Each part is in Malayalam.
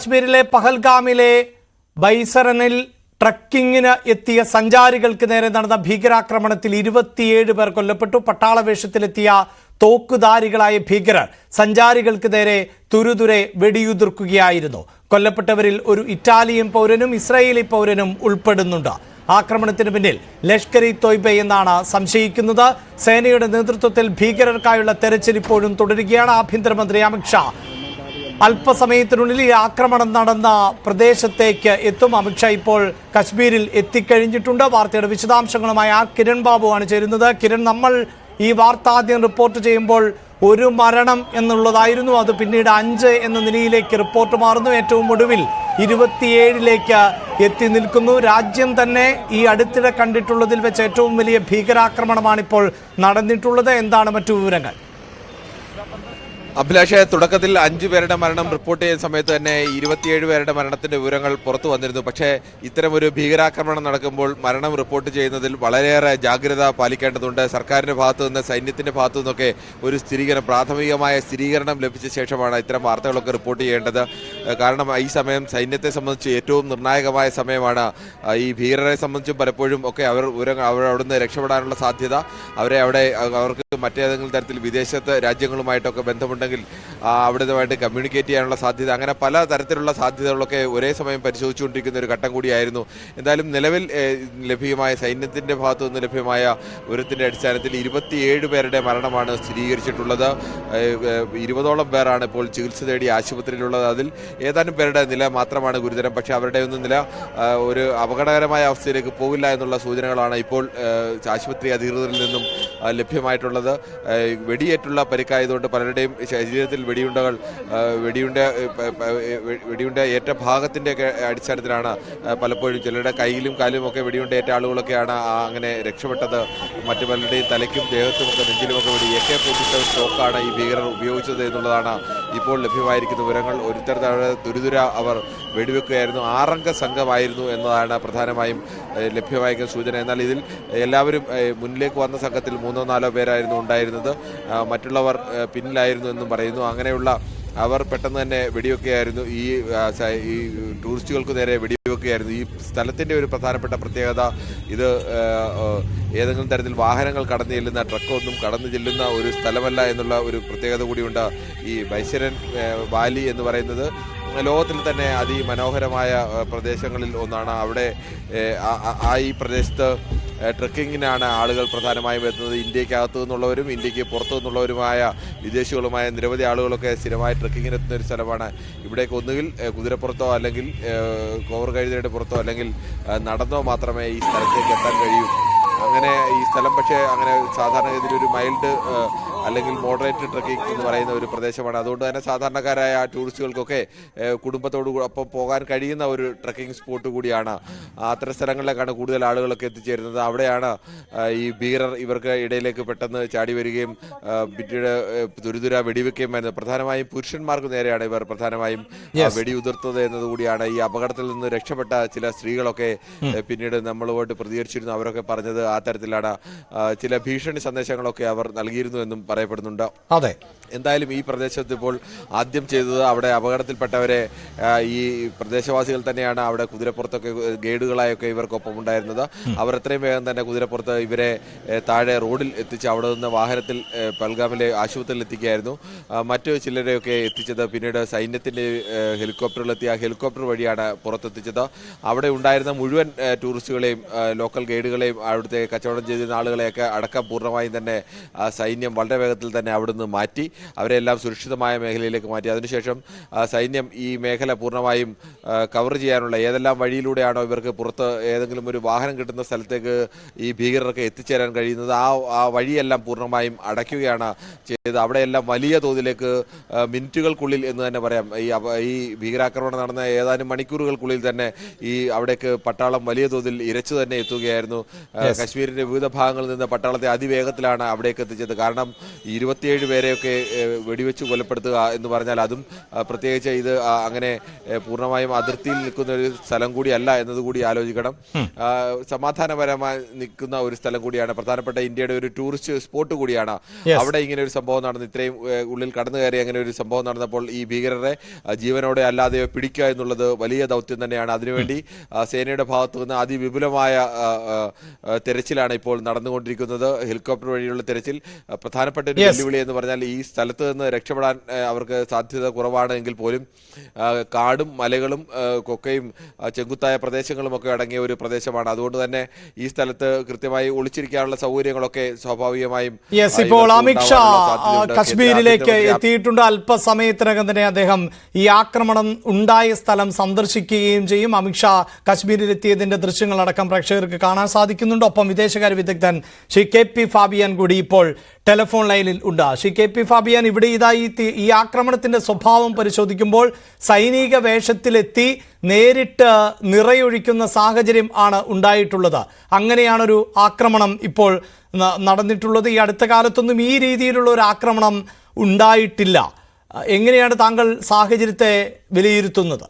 കാശ്മീരിലെ പഹൽഗാമിലെ ബൈസറനിൽ ട്രക്കിങ്ങിന് എത്തിയ സഞ്ചാരികൾക്ക് നേരെ നടന്ന ഭീകരാക്രമണത്തിൽ 27 പേർ കൊല്ലപ്പെട്ടു. പട്ടാള വേഷത്തിലെത്തിയ തോക്കുധാരികളായ ഭീകരർ സഞ്ചാരികൾക്ക് നേരെ തുരുതുരെ വെടിയുതിർക്കുകയായിരുന്നു. കൊല്ലപ്പെട്ടവരിൽ ഒരു ഇറ്റാലിയൻ പൗരനും ഇസ്രായേലി പൗരനും ഉൾപ്പെടുന്നുണ്ട്. ആക്രമണത്തിന് പിന്നിൽ ലഷ്കർ-ഇ തോയ്ബ എന്നാണ് സംശയിക്കുന്നത്. സേനയുടെ നേതൃത്വത്തിൽ ഭീകരർക്കായുള്ള തെരച്ചിൽ ഇപ്പോഴും തുടരുകയാണ്. ആഭ്യന്തരമന്ത്രി അമിത്ഷാ അല്പസമയത്തിനുള്ളിൽ ഈ ആക്രമണം നടന്ന പ്രദേശത്തേക്ക് എത്തും. അമിത്ഷാ ഇപ്പോൾ കശ്മീരിൽ എത്തിക്കഴിഞ്ഞിട്ടുണ്ട്. വാർത്തയുടെ വിശദാംശങ്ങളുമായി കിരൺ ബാബുവാണ് ചേരുന്നത്. കിരൺ, നമ്മൾ ഈ വാർത്ത ആദ്യം റിപ്പോർട്ട് ചെയ്യുമ്പോൾ ഒരു മരണം എന്നുള്ളതായിരുന്നു. അത് പിന്നീട് 5 എന്ന നിലയിലേക്ക് റിപ്പോർട്ട് മാറുന്നു. ഏറ്റവും ഒടുവിൽ 27ലേക്ക് എത്തി നിൽക്കുന്നു. രാജ്യം തന്നെ ഈ അടുത്തിടെ കണ്ടിട്ടുള്ളതിൽ വെച്ച് ഏറ്റവും വലിയ ഭീകരാക്രമണമാണ് ഇപ്പോൾ നടന്നിട്ടുള്ളത്. എന്താണ് മറ്റു വിവരങ്ങൾ? അഭിലാഷ്, തുടക്കത്തിൽ 5 പേരുടെ മരണം റിപ്പോർട്ട് ചെയ്യുന്ന സമയത്ത് തന്നെ 27 പേരുടെ മരണത്തിന്റെ വിവരങ്ങൾ പുറത്തു വന്നിരുന്നു. പക്ഷേ ഇത്തരം ഒരു ഭീകരാക്രമണം നടക്കുമ്പോൾ മരണം റിപ്പോർട്ട് ചെയ്യുന്നതിൽ വളരെയേറെ ജാഗ്രത പാലിക്കേണ്ടതുണ്ട്. സർക്കാരിന്റെ ഭാഗത്തു നിന്ന്, സൈന്യത്തിന്റെ ഭാഗത്തു നിന്നൊക്കെ ഒരു പ്രാഥമികമായ സ്ഥിരീകരണം ലഭിച്ച ശേഷമാണ് ഇത്തരം വാർത്തകളൊക്കെ റിപ്പോർട്ട് ചെയ്യേണ്ടത്. കാരണം ഈ സമയം സൈന്യത്തെ സംബന്ധിച്ച് ഏറ്റവും നിർണായകമായ സമയമാണ്. ഈ ഭീകരരെ സംബന്ധിച്ചും പലപ്പോഴും ഒക്കെ അവർ അവിടുന്ന് രക്ഷപ്പെടാനുള്ള സാധ്യത, അവർക്ക് മറ്റേതെങ്കിലും തരത്തിൽ വിദേശത്ത് രാജ്യങ്ങളുമായിട്ടൊക്കെ ബന്ധമുണ്ടെങ്കിൽ അവിടുമായിട്ട് കമ്മ്യൂണിക്കേറ്റ് ചെയ്യാനുള്ള സാധ്യത, അങ്ങനെ പല തരത്തിലുള്ള സാധ്യതകളൊക്കെ ഒരേ സമയം പരിശോധിച്ചുകൊണ്ടിരിക്കുന്ന ഒരു ഘട്ടം കൂടിയായിരുന്നു. എന്തായാലും നിലവിൽ ലഭ്യമായ സൈന്യത്തിന്റെ ഭാഗത്തു നിന്ന് ലഭ്യമായ വിവരത്തിന്റെ അടിസ്ഥാനത്തിൽ 27 പേരുടെ മരണമാണ് സ്ഥിരീകരിച്ചിട്ടുള്ളത്. 20ഓളം പേരാണ് ഇപ്പോൾ ചികിത്സ തേടി ആശുപത്രിയിലുള്ളത്. അതിൽ ഏതാനും പേരുടെ നില മാത്രമാണ് ഗുരുതരം. പക്ഷേ അവരുടെ ഒന്നും നില ഒരു അപകടകരമായ അവസ്ഥയിലേക്ക് പോകില്ല എന്നുള്ള സൂചനകളാണ് ഇപ്പോൾ ആശുപത്രി അധികൃതരിൽ നിന്നും ലഭ്യമായിട്ടുള്ളത്. വെടിയേറ്റുള്ള പരിക്കായതുകൊണ്ട് പലരുടെയും ശരീരത്തിൽ വെടിയുണ്ട ഏറ്റ ഭാഗത്തിന്റെ അടിസ്ഥാനത്തിലാണ് പലപ്പോഴും ചിലരുടെ കയ്യിലും കാലിലും ഒക്കെ വെടിയുണ്ടേറ്റ ആളുകളൊക്കെയാണ് അങ്ങനെ രക്ഷപ്പെട്ടത്. മറ്റു പലരുടെയും തലയ്ക്കും ദേഹത്തുമൊക്കെ നെഞ്ചിലുമൊക്കെ AK-47 തോക്കാണ് ഈ ഭീകരർ ഉപയോഗിച്ചത് എന്നുള്ളതാണ് ഇപ്പോൾ ലഭ്യമായിരിക്കുന്ന വിവരങ്ങൾ. തുരുതുര അവർ വെടിവെക്കുകയായിരുന്നു. 6 അംഗ സംഘമായിരുന്നു എന്നതാണ് പ്രധാനമായും ലഭ്യമായിരിക്കുന്ന സൂചന. എന്നാൽ ഇതിൽ എല്ലാവരും മുന്നിലേക്ക് വന്ന സംഘത്തിൽ 3-4 പേരായിരുന്നു ഉണ്ടായിരുന്നത്. മറ്റുള്ളവർ പിന്നിലായിരുന്നു എന്നും പറയുന്നു. അങ്ങനെയുള്ള അവർ പെട്ടെന്ന് തന്നെ വെടിവെക്കുകയായിരുന്നു. ഈ ടൂറിസ്റ്റുകൾക്ക് നേരെ വെടിവെക്കുകയായിരുന്നു. ഈ സ്ഥലത്തിൻ്റെ ഒരു പ്രധാനപ്പെട്ട പ്രത്യേകത, ഇത് ഏതെങ്കിലും തരത്തിൽ വാഹനങ്ങൾ കടന്നു ചെല്ലുന്ന, ട്രക്കൊന്നും കടന്നു ചെല്ലുന്ന ഒരു സ്ഥലമല്ല എന്നുള്ള ഒരു പ്രത്യേകത കൂടിയുണ്ട്. ഈ ബൈസരൻ വാലി എന്ന് പറയുന്നത് ലോകത്തിൽ തന്നെ അതിമനോഹരമായ പ്രദേശങ്ങളിൽ ഒന്നാണ്. അവിടെ ഈ പ്രദേശത്ത് ട്രക്കിങ്ങിനാണ് ആളുകൾ പ്രധാനമായും എത്തുന്നത്. ഇന്ത്യക്കകത്തു നിന്നുള്ളവരും ഇന്ത്യക്ക് പുറത്തു നിന്നുള്ളവരുമായ വിദേശികളുമായ നിരവധി ആളുകളൊക്കെ സ്ഥിരമായി ട്രക്കിങ്ങിന് എത്തുന്ന ഒരു സ്ഥലമാണ്. ഇവിടേക്ക് ഒന്നുകിൽ കുതിരപ്പുറത്തോ അല്ലെങ്കിൽ കോവർ കഴുതയുടെ പുറത്തോ അല്ലെങ്കിൽ നടന്നോ മാത്രമേ ഈ സ്ഥലത്തേക്ക് എത്താൻ കഴിയൂ. അങ്ങനെ ഈ സ്ഥലം പക്ഷേ അങ്ങനെ സാധാരണഗതിയിൽ ഒരു മൈൽഡ് അല്ലെങ്കിൽ മോഡറേറ്റ് ട്രക്കിംഗ് എന്ന് പറയുന്ന ഒരു പ്രദേശമാണ്. അതുകൊണ്ട് തന്നെ സാധാരണക്കാരായ ടൂറിസ്റ്റുകൾക്കൊക്കെ കുടുംബത്തോടൊപ്പം പോകാൻ കഴിയുന്ന ഒരു ട്രക്കിംഗ് സ്പോട്ട് കൂടിയാണ്. അത്തരം സ്ഥലങ്ങളിലേക്കാണ് കൂടുതൽ ആളുകളൊക്കെ എത്തിച്ചേരുന്നത്. അവിടെയാണ് ഈ ഭീകരർ ഇവർക്ക് ഇടയിലേക്ക് പെട്ടെന്ന് ചാടി വരികയും പിന്നീട് തുരുതുര വെടിവെക്കുകയും വരുന്നത്. പ്രധാനമായും പുരുഷന്മാർക്ക് നേരെയാണ് ഇവർ പ്രധാനമായും വെടിയുതിർത്തത് എന്നതുകൂടിയാണ്. ഈ അപകടത്തിൽ നിന്ന് രക്ഷപ്പെട്ട ചില സ്ത്രീകളൊക്കെ പിന്നീട് നമ്മളുമായിട്ട് പ്രതികരിച്ചിരുന്നു. അവരൊക്കെ പറഞ്ഞത് ആ തരത്തിലാണ്. ചില ഭീഷണി സന്ദേശങ്ങളൊക്കെ അവർ നൽകിയിരുന്നു എന്നും പറയപ്പെടുന്നുണ്ട്. അതെ, എന്തായാലും ഈ പ്രദേശത്ത് ഇപ്പോൾ ആദ്യം ചെയ്തത്, അവിടെ അപകടത്തിൽപ്പെട്ടവരെ ഈ പ്രദേശവാസികൾ തന്നെയാണ്. അവിടെ കുതിരപ്പുറത്തൊക്കെ ഗൈഡുകളായൊക്കെ ഇവർക്കൊപ്പം ഉണ്ടായിരുന്നത്. അവർ എത്രയും വേഗം തന്നെ കുതിരപ്പുറത്ത് ഇവരെ താഴെ റോഡിൽ എത്തിച്ച് അവിടെ നിന്ന് വാഹനത്തിൽ പഹൽഗാമിലെ ആശുപത്രിയിൽ എത്തിക്കുകയായിരുന്നു. മറ്റു ചിലരെയൊക്കെ എത്തിച്ചത് പിന്നീട് സൈന്യത്തിന്റെ ഹെലികോപ്റ്ററിലെത്തിയ ഹെലികോപ്റ്റർ വഴിയാണ് പുറത്തെത്തിച്ചത്. അവിടെ ഉണ്ടായിരുന്ന മുഴുവൻ ടൂറിസ്റ്റുകളെയും ലോക്കൽ ഗൈഡുകളെയും അവിടുത്തെ കച്ചവടം ചെയ്തിരുന്ന ആളുകളെയൊക്കെ അടക്കം പൂർണ്ണമായും തന്നെ സൈന്യം വളരെ വേഗത്തിൽ തന്നെ അവിടുന്ന് മാറ്റി. അവരെല്ലാം സുരക്ഷിതമായ മേഖലയിലേക്ക് മാറ്റി. അതിനുശേഷം സൈന്യം ഈ മേഖല പൂർണ്ണമായും കവർ ചെയ്യാനുള്ള ഏതെല്ലാം വഴിയിലൂടെയാണോ ഇവർക്ക് പുറത്ത് ഏതെങ്കിലും ഒരു വാഹനം കിട്ടുന്ന സ്ഥലത്തേക്ക് ഈ ഭീകരർക്ക് എത്തിച്ചേരാൻ കഴിയുന്നത്, ആ വഴിയെല്ലാം പൂർണ്ണമായും അടയ്ക്കുകയാണ് ചെയ്തത്. അവിടെയെല്ലാം വലിയ തോതിലേക്ക് മിനിറ്റുകൾക്കുള്ളിൽ എന്ന് തന്നെ പറയാം, ഈ ഭീകരാക്രമണം നടന്ന ഏതാനും മണിക്കൂറുകൾക്കുള്ളിൽ തന്നെ അവിടേക്ക് പട്ടാളം വലിയ തോതിൽ ഇരച്ചു തന്നെ എത്തുകയായിരുന്നു. കശ്മീരിന്റെ വിവിധ ഭാഗങ്ങളിൽ നിന്ന് പട്ടാളത്തെ അതിവേഗത്തിലാണ് അവിടേക്ക് എത്തിച്ചത്. കാരണം 27 പേരെയൊക്കെ വെടിവെച്ച് കൊലപ്പെടുത്തുക എന്ന് പറഞ്ഞാൽ അതും പ്രത്യേകിച്ച് ഇത് അങ്ങനെ പൂർണ്ണമായും അതിർത്തിയിൽ നിൽക്കുന്ന ഒരു സ്ഥലം കൂടിയല്ല എന്നതുകൂടി ആലോചിക്കണം. സമാധാനപരമായി നിൽക്കുന്ന ഒരു സ്ഥലം കൂടിയാണ്, പ്രധാനപ്പെട്ട ഇന്ത്യയുടെ ഒരു ടൂറിസ്റ്റ് സ്പോട്ട് കൂടിയാണ്. അവിടെ ഇങ്ങനെ ഒരു സംഭവം നടന്നു, ഇത്രയും ഉള്ളിൽ കടന്നു കയറി അങ്ങനെ ഒരു സംഭവം നടന്നപ്പോൾ ഈ ഭീകരരെ ജീവനോടെ അല്ലാതെ പിടിക്കുക എന്നുള്ളത് വലിയ ദൗത്യം തന്നെയാണ്. അതിനുവേണ്ടി സേനയുടെ ഭാഗത്തു നിന്ന് അതിവിപുലമായ തെരച്ചിലാണ് ഇപ്പോൾ നടന്നുകൊണ്ടിരിക്കുന്നത്. ഹെലികോപ്റ്റർ വഴിയുള്ള തെരച്ചിൽ പ്രധാനപ്പെട്ട ഒരു വെല്ലുവിളി എന്ന് പറഞ്ഞാൽ ഈ സ്ഥലത്ത് നിന്ന് രക്ഷപ്പെടാൻ അവർക്ക് സാധ്യത കുറവാണ് എങ്കിൽ പോലും കാടും മലകളും കൊക്കയും ചെങ്കുത്തായ പ്രദേശങ്ങളും ഒക്കെ അടങ്ങിയ ഒരു പ്രദേശമാണ്. അതുകൊണ്ട് തന്നെ ഈ സ്ഥലത്ത് കൃത്യമായി ഒളിച്ചിരിക്കാനുള്ള സൗകര്യങ്ങളൊക്കെ സ്വാഭാവികമായും ഇപ്പോൾ അമിത്ഷാ കശ്മീരിലേക്ക് എത്തിയിട്ടുണ്ട്. അല്പസമയത്തിനകം തന്നെ അദ്ദേഹം ഈ ആക്രമണം ഉണ്ടായ സ്ഥലം സന്ദർശിക്കുകയും ചെയ്യും. അമിത്ഷാ കശ്മീരിലെത്തിയതിന്റെ ദൃശ്യങ്ങളടക്കം പ്രേക്ഷകർക്ക് കാണാൻ സാധിക്കുന്നുണ്ട്. ഒപ്പം വിദേശകാര്യ വിദഗ്ധൻ ശ്രീ KP ഫാബിയൻ കൂടി ഇപ്പോൾ ടെലിഫോൺ ലൈനിൽ ഉണ്ട്. ശ്രീ KP ഫാബിയൻ, ഇവിടെ ഈ ആക്രമണത്തിന്റെ സ്വഭാവം പരിശോധിക്കുമ്പോൾ സൈനിക വേഷത്തിലെത്തി നേരിട്ട് നിറയൊഴിക്കുന്ന സാഹചര്യം ആണ് ഉണ്ടായിട്ടുള്ളത്. അങ്ങനെയാണൊരു ആക്രമണം ഇപ്പോൾ നടന്നിട്ടുള്ളത്. ഈ അടുത്ത കാലത്തൊന്നും ഈ രീതിയിലുള്ള ഒരു ആക്രമണം ഉണ്ടായിട്ടില്ല. എങ്ങനെയാണ് താങ്കൾ സാഹചര്യത്തെ വിലയിരുത്തുന്നത്?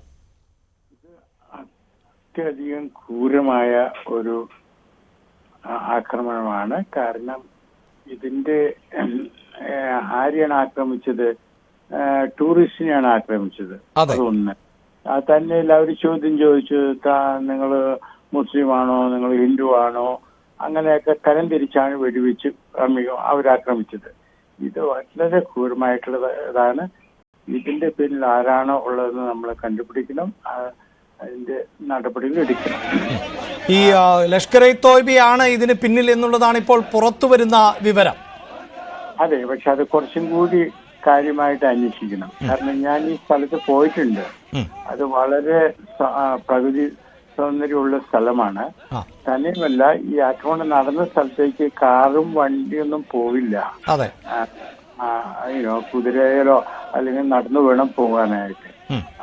അത്യധികം ക്രൂരമായ ഒരു ആക്രമണമാണ്. കാരണം ഇതിന്റെ ആരെയാണ് ആക്രമിച്ചത്? ടൂറിസ്റ്റിനെയാണ് ആക്രമിച്ചത്. അതൊന്ന് തന്നെ എല്ലാവരും ചോദ്യം ചോദിച്ചു, നിങ്ങൾ മുസ്ലിം ആണോ, നിങ്ങൾ ഹിന്ദു ആണോ, അങ്ങനെയൊക്കെ തരം തിരിച്ചാണ് വെടിവെച്ച് അവരാക്രമിച്ചത്. ഇത് വളരെ ക്രൂരമായിട്ടുള്ളതാണ്. ഇതിന്റെ പിന്നിൽ ആരാണോ ഉള്ളതെന്ന് നമ്മൾ കണ്ടുപിടിക്കണം, അതിന്റെ നടപടികൾ എടുക്കണം. ഈ ലഷ്കർ-ഇ-തോയ്ബയാണ് ഇതിന് പിന്നിൽ എന്നുള്ളതാണ് ഇപ്പോൾ പുറത്തു വരുന്ന വിവരം. അതെ, പക്ഷെ അത് കുറച്ചും കൂടി കാര്യമായിട്ട് അന്വേഷിക്കണം. കാരണം ഞാൻ ഈ സ്ഥലത്ത് പോയിട്ടുണ്ട്. അത് വളരെ പ്രകൃതി സൗന്ദര്യമുള്ള സ്ഥലമാണ്. തന്നെയുമല്ല, ഈ ആക്രമണം നടന്ന സ്ഥലത്തേക്ക് കാറും വണ്ടിയൊന്നും പോവില്ല. കുതിരയിലോ അല്ലെങ്കിൽ നടന്നു വേണം പോകാനായിട്ട്.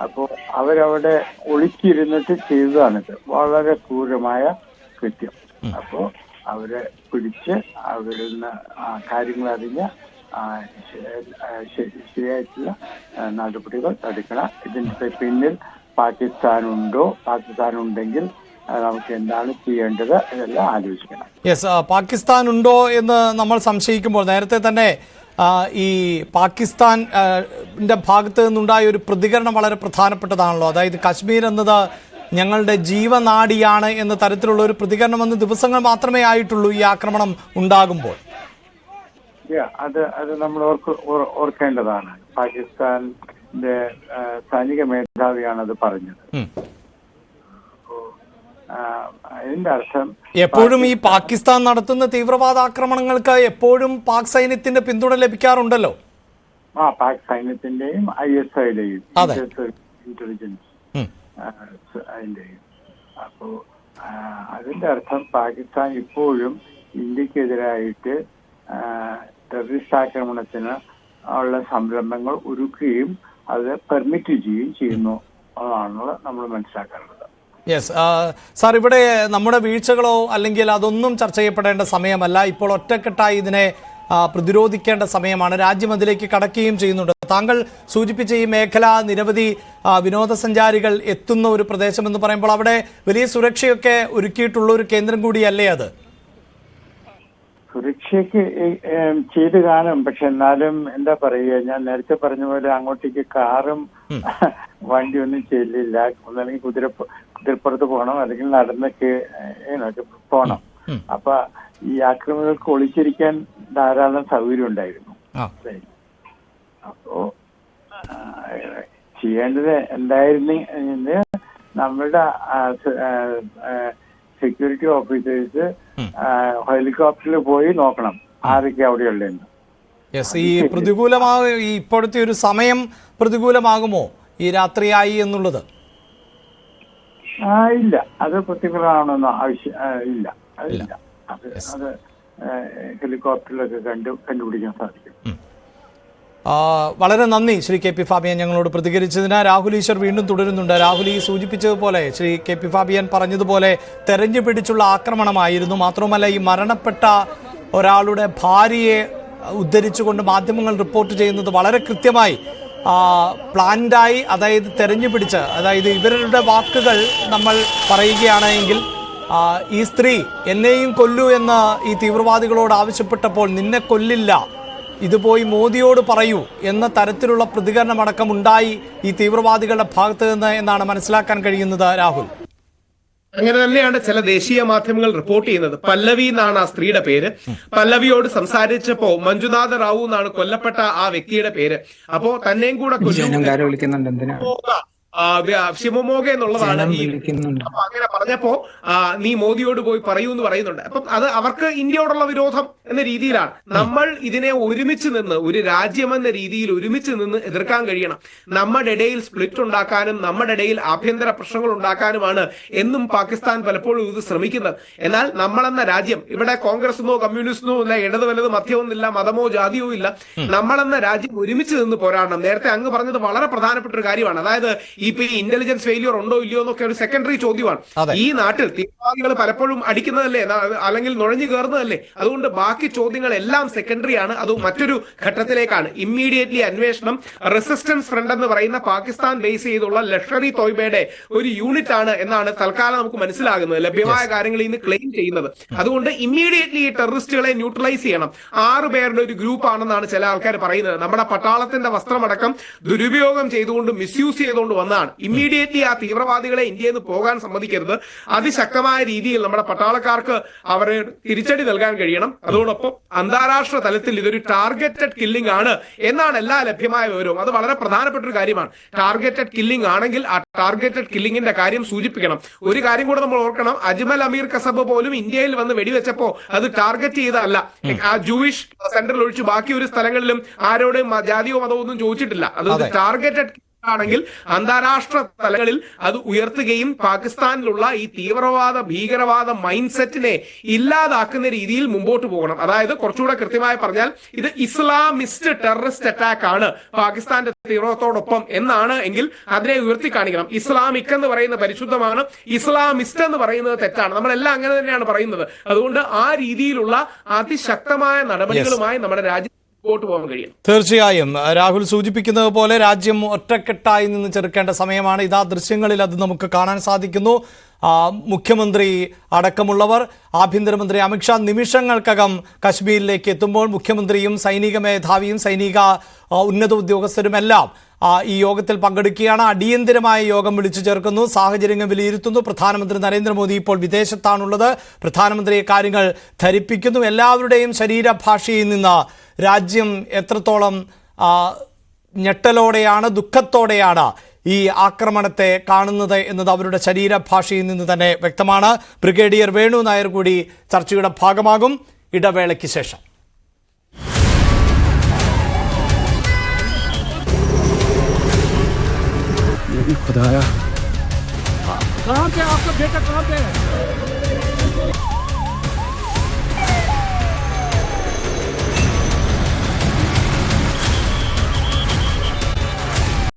അപ്പോ അവരവിടെ ഒളിച്ചിരുന്നിട്ട് ചെയ്തതാണിത്. വളരെ ക്രൂരമായ കൃത്യം. അപ്പോ അവരെ പിടിച്ച് അവരിൽ നിന്ന് കാര്യങ്ങൾ അറിഞ്ഞ് ശരിയായിട്ടുള്ള നടപടികൾ എടുക്കണം. ഇതിന്റെ പിന്നിൽ പാകിസ്ഥാൻ ഉണ്ടെങ്കിൽ നമുക്ക് എന്താണ് ചെയ്യേണ്ടത് ഇതെല്ലാം ആലോചിക്കണം. പാകിസ്ഥാൻ ഉണ്ടോ എന്ന് നമ്മൾ സംശയിക്കുമ്പോൾ നേരത്തെ തന്നെ ഈ പാകിസ്ഥാന്റെ ഭാഗത്ത് നിന്നുണ്ടായ ഒരു പ്രതികരണം വളരെ പ്രധാനപ്പെട്ടതാണല്ലോ. അതായത് കശ്മീർ എന്നത് ഞങ്ങളുടെ ജീവനാഡിയാണ് എന്ന തരത്തിലുള്ള ഒരു പ്രതികരണം വന്ന് ദിവസങ്ങൾ മാത്രമേ ആയിട്ടുള്ളൂ ഈ ആക്രമണം ഉണ്ടാകുമ്പോൾ. അത് നമ്മൾ ഓർക്കേണ്ടതാണ്. പാകിസ്ഥാന്റെ സൈനിക മേധാവിയാണ് അത് പറഞ്ഞത്. അതിന്റെ അർത്ഥം എപ്പോഴും ഈ പാകിസ്ഥാൻ നടത്തുന്ന തീവ്രവാദ ആക്രമണങ്ങൾക്ക് എപ്പോഴും പാക് സൈന്യത്തിന്റെ പിന്തുണ ലഭിക്കാറുണ്ടല്ലോ. പാക് സൈന്യത്തിന്റെയും ISIയുടെയും ഇന്റലിജൻസ് അതിന്റെയും. അപ്പോ അതിന്റെ അർത്ഥം പാകിസ്ഥാൻ ഇപ്പോഴും ഇന്ത്യക്കെതിരായിട്ട് ടെററിസ്റ്റ് ആക്രമണത്തിന് ഉള്ള സംരംഭങ്ങൾ ഒരുക്കുകയും അത് പെർമിറ്റ് ചെയ്യുകയും ചെയ്യുന്നു എന്നാണ് നമ്മൾ മനസ്സിലാക്കേണ്ടത്. സാർ, ഇവിടെ നമ്മുടെ വീഴ്ചകളോ അല്ലെങ്കിൽ അതൊന്നും ചർച്ച ചെയ്യപ്പെടേണ്ട സമയമല്ല. ഇപ്പോൾ ഒറ്റക്കെട്ടായി ഇതിനെ പ്രതിരോധിക്കേണ്ട സമയമാണ്. രാജ്യം അതിലേക്ക് കടക്കുകയും ചെയ്യുന്നുണ്ട്. താങ്കൾ സൂചിപ്പിച്ച ഈ മേഖല നിരവധി വിനോദസഞ്ചാരികൾ എത്തുന്ന ഒരു പ്രദേശം എന്ന് പറയുമ്പോൾ അവിടെ വലിയ സുരക്ഷയൊക്കെ ഒരുക്കിയിട്ടുള്ള ഒരു കേന്ദ്രം കൂടിയല്ലേ അത്? സുരക്ഷയ്ക്ക് ചെയ്ത് കാണും. പക്ഷെ എന്നാലും എന്താ പറയുക, ഞാൻ നേരത്തെ പറഞ്ഞ പോലെ അങ്ങോട്ടേക്ക് കാറും വണ്ടിയൊന്നും ചെല്ലില്ല. ഒന്നല്ലെങ്കിൽ കുതിരപ്പുറത്ത് പോകണം, അല്ലെങ്കിൽ നടന്നൊക്കെ പോകണം. അപ്പൊ ഈ ആക്രമണങ്ങൾക്ക് ഒളിച്ചിരിക്കാൻ ധാരാളം സൗകര്യം ഉണ്ടായിരുന്നു. അപ്പോ ചെയ്യേണ്ടത് എന്തായിരുന്നു, നമ്മളുടെ സെക്യൂരിറ്റി ഓഫീസേഴ്സ് ഹെലികോപ്റ്ററിൽ പോയി നോക്കണം ആരൊക്കെ അവിടെയുള്ളതെന്ന്. ഈ ഇപ്പോഴത്തെ ഒരു സമയം പ്രതികൂലമാകുമോ ഈ രാത്രിയായി എന്നുള്ളത്? ഇല്ല, അത് പ്രതികൂലമാണെന്നോ ഇല്ല, അതില്ല. അത് ഹെലികോപ്റ്ററിലൊക്കെ കണ്ടുപിടിക്കാൻ സാധിക്കും. വളരെ നന്ദി ശ്രീ KP ഫാബിയൻ ഞങ്ങളോട് പ്രതികരിച്ചതിന്. രാഹുൽ ഈശ്വർ വീണ്ടും തുടരുന്നുണ്ട്. രാഹുൽ, ഈ സൂചിപ്പിച്ചതുപോലെ ശ്രീ KP ഫാബിയൻ പറഞ്ഞതുപോലെ തെരഞ്ഞു പിടിച്ചുള്ള ആക്രമണമായിരുന്നു. മാത്രമല്ല ഈ മരണപ്പെട്ട ഒരാളുടെ ഭാര്യയെ ഉദ്ധരിച്ചുകൊണ്ട് മാധ്യമങ്ങൾ റിപ്പോർട്ട് ചെയ്യുന്നത് വളരെ കൃത്യമായി പ്ലാൻഡായി, അതായത് തെരഞ്ഞു പിടിച്ച്, അതായത് ഇവരുടെ വാക്കുകൾ നമ്മൾ പറയുകയാണെങ്കിൽ ഈ സ്ത്രീ എന്നെയും കൊല്ലൂ എന്ന് ഈ തീവ്രവാദികളോട് ആവശ്യപ്പെട്ടപ്പോൾ നിന്നെ കൊല്ലില്ല, ഇത് പോയി മോദിയോട് പറയൂ എന്ന തരത്തിലുള്ള പ്രതികരണമടക്കം ഉണ്ടായി ഈ തീവ്രവാദികളുടെ ഭാഗത്ത് നിന്ന് എന്നാണ് മനസ്സിലാക്കാൻ കഴിയുന്നത്. രാഹുൽ, അങ്ങനെ തന്നെയാണ് ചില ദേശീയ മാധ്യമങ്ങൾ റിപ്പോർട്ട് ചെയ്യുന്നത്. പല്ലവി എന്നാണ് ആ സ്ത്രീയുടെ പേര്. പല്ലവിയോട് സംസാരിച്ചപ്പോ മഞ്ജുനാഥ റാവു എന്നാണ് കൊല്ലപ്പെട്ട ആ വ്യക്തിയുടെ പേര്. അപ്പോ തന്നെയും കൂടെ ശിവമോഗ എന്നുള്ളതാണ്. അപ്പൊ അങ്ങനെ പറഞ്ഞപ്പോ നീ മോദിയോട് പോയി പറയൂ എന്ന് പറയുന്നുണ്ട്. അപ്പം അത് അവർക്ക് ഇന്ത്യയോടുള്ള വിരോധം എന്ന രീതിയിലാണ്. നമ്മൾ ഇതിനെ ഒരുമിച്ച് നിന്ന്, ഒരു രാജ്യമെന്ന രീതിയിൽ ഒരുമിച്ച് നിന്ന് എതിർക്കാൻ കഴിയണം. നമ്മുടെ ഇടയിൽ സ്പ്ലിറ്റ് ഉണ്ടാക്കാനും നമ്മുടെ ഇടയിൽ ആഭ്യന്തര പ്രശ്നങ്ങൾ ഉണ്ടാക്കാനുമാണ് എന്നും പാകിസ്ഥാൻ പലപ്പോഴും ഇത് ശ്രമിക്കുന്നത്. എന്നാൽ നമ്മളെന്ന രാജ്യം, ഇവിടെ കോൺഗ്രസിനോ കമ്മ്യൂണിസ്റ്റിനോ ഇല്ല, ഇടത് വലത് മധ്യമൊന്നുമില്ല, മതമോ ജാതിയോ ഇല്ല. നമ്മളെന്ന രാജ്യം ഒരുമിച്ച് നിന്ന് പോരാടണം. നേരത്തെ അങ്ങ് പറഞ്ഞത് വളരെ പ്രധാനപ്പെട്ട ഒരു കാര്യമാണ്. അതായത് ഇപ്പൊ ഈ ഇന്റലിജൻസ് ഫെയിലിയർ ഉണ്ടോ ഇല്ലയോ എന്നൊക്കെ ഒരു സെക്കൻഡറി ചോദ്യമാണ്. ഈ നാട്ടിൽ തീവ്രവാദികൾ പലപ്പോഴും അടിക്കുന്നതല്ലേ, അല്ലെങ്കിൽ നുഴഞ്ഞു കയറുന്നതല്ലേ. അതുകൊണ്ട് ബാക്കി ചോദ്യങ്ങളെല്ലാം സെക്കൻഡറിയാണ്. അത് മറ്റൊരു ഘട്ടത്തിലേക്കാണ്. ഇമ്മീഡിയറ്റ്ലി അന്വേഷണം റെസിസ്റ്റൻസ് ഫ്രണ്ട് എന്ന് പറയുന്ന പാകിസ്ഥാൻ ബേസ് ചെയ്തുള്ള ലഷ്കർ ഇ തോയ്ബയുടെ ഒരു യൂണിറ്റ് ആണ് എന്നാണ് തൽക്കാലം നമുക്ക് മനസ്സിലാകുന്നത്, ലഭ്യമായ കാര്യങ്ങളിൽ നിന്ന് ക്ലെയിം ചെയ്യുന്നത്. അതുകൊണ്ട് ഇമ്മീഡിയറ്റ്ലി ഈ ടെററിസ്റ്റുകളെ ന്യൂട്രലൈസ് ചെയ്യണം. 6 പേരുടെ ഒരു ഗ്രൂപ്പ് ആണെന്നാണ് ചില ആൾക്കാർ പറയുന്നത്. നമ്മുടെ പട്ടാളത്തിന്റെ വസ്ത്രമടക്കം ദുരുപയോഗം ചെയ്തുകൊണ്ട് മിസ്യൂസ് ചെയ്തുകൊണ്ട് വന്നതാണ്. ഇമ്മീഡിയറ്റ്ലി ആ തീവ്രവാദികളെ ഇന്ത്യയിൽ നിന്ന് പോകാൻ സമ്മതിക്കരുത്. അതിശക്തമായ രീതിയിൽ നമ്മുടെ പട്ടാളക്കാർക്ക് അവരെ തിരിച്ചടി നൽകാൻ കഴിയണം. അതോടൊപ്പം അന്താരാഷ്ട്ര തലത്തിൽ ഇതൊരു ടാർഗറ്റഡ് കില്ലിംഗ് ആണ് എന്നാണ് എല്ലാ ലഭ്യമായ വിവരവും. അത് വളരെ പ്രധാനപ്പെട്ട ഒരു കാര്യമാണ്. ടാർഗറ്റഡ് കില്ലിംഗ് ആണെങ്കിൽ ആ ടാർഗറ്റഡ് കില്ലിംഗിന്റെ കാര്യം സൂചിപ്പിക്കണം. ഒരു കാര്യം കൂടെ നമ്മൾ ഓർക്കണം, അജ്മൽ അമീർ കസബ് പോലും ഇന്ത്യയിൽ വന്ന് വെടിവെച്ചപ്പോ അത് ടാർഗറ്റ് ചെയ്തതല്ല. ആ ജൂയിഷ് സെന്ററിൽ ഒഴിച്ച് ബാക്കി ഒരു സ്ഥലങ്ങളിലും ആരോടും ജാതിയോ മതമോ ഒന്നും ചോദിച്ചിട്ടില്ല. അത് ടാർഗറ്റഡ് ആണെങ്കിൽ അന്താരാഷ്ട്ര തലങ്ങളിൽ അത് ഉയർത്തുകയും പാകിസ്ഥാനിലുള്ള ഈ തീവ്രവാദ ഭീകരവാദ മൈൻഡ് സെറ്റിനെ ഇല്ലാതാക്കുന്ന രീതിയിൽ മുമ്പോട്ട് പോകണം. അതായത് കുറച്ചുകൂടെ കൃത്യമായി പറഞ്ഞാൽ ഇത് ഇസ്ലാമിസ്റ്റ് ടെററിസ്റ്റ് അറ്റാക്ക് ആണ് പാകിസ്ഥാന്റെ തീവ്രവാദത്തോടൊപ്പം എന്നാണ് എങ്കിൽ അതിനെ ഉയർത്തി കാണിക്കണം. ഇസ്ലാമിക് എന്ന് പറയുന്നത് പരിശുദ്ധമാണ്, ഇസ്ലാമിസ്റ്റ് എന്ന് പറയുന്നത് തെറ്റാണ്. നമ്മളെല്ലാം അങ്ങനെ തന്നെയാണ് പറയുന്നത്. അതുകൊണ്ട് ആ രീതിയിലുള്ള അതിശക്തമായ നടപടികളുമായി നമ്മുടെ രാജ്യം തീർച്ചയായും രാഹുൽ സൂചിപ്പിക്കുന്നത് പോലെ രാജ്യം ഒറ്റക്കെട്ടായി നിന്ന് ചെറുക്കേണ്ട സമയമാണ്. ഇതാ ദൃശ്യങ്ങളിൽ അത് നമുക്ക് കാണാൻ സാധിക്കുന്നു. മുഖ്യമന്ത്രി അടക്കമുള്ളവർ, ആഭ്യന്തരമന്ത്രി അമിത്ഷാ നിമിഷങ്ങൾക്കകം കശ്മീരിലേക്ക് എത്തുമ്പോൾ മുഖ്യമന്ത്രിയും സൈനിക മേധാവിയും സൈനിക ഉന്നത ഉദ്യോഗസ്ഥരുമെല്ലാം ഈ യോഗത്തിൽ പങ്കെടുക്കുകയാണ്. അടിയന്തരമായ യോഗം വിളിച്ചു ചേർക്കുന്നു, സാഹചര്യങ്ങൾ വിലയിരുത്തുന്നു. പ്രധാനമന്ത്രി നരേന്ദ്രമോദി ഇപ്പോൾ വിദേശത്താണുള്ളത്. പ്രധാനമന്ത്രിയെ കാര്യങ്ങൾ ധരിപ്പിക്കുന്നു. എല്ലാവരുടെയും ശരീരഭാഷയിൽ നിന്ന് രാജ്യം എത്രത്തോളം ഞെട്ടലോടെയാണ്, ദുഃഖത്തോടെയാണ് ഈ ആക്രമണത്തെ കാണുന്നത് എന്നത് അവരുടെ ശരീരഭാഷയിൽ നിന്ന് തന്നെ വ്യക്തമാണ്. ബ്രിഗേഡിയർ വേണു നായർ കൂടി ചർച്ചയുടെ ഭാഗമാകും ഇടവേളയ്ക്ക് ശേഷം. खुदाया कहाँ पे आपका बेटा, कहाँ पे?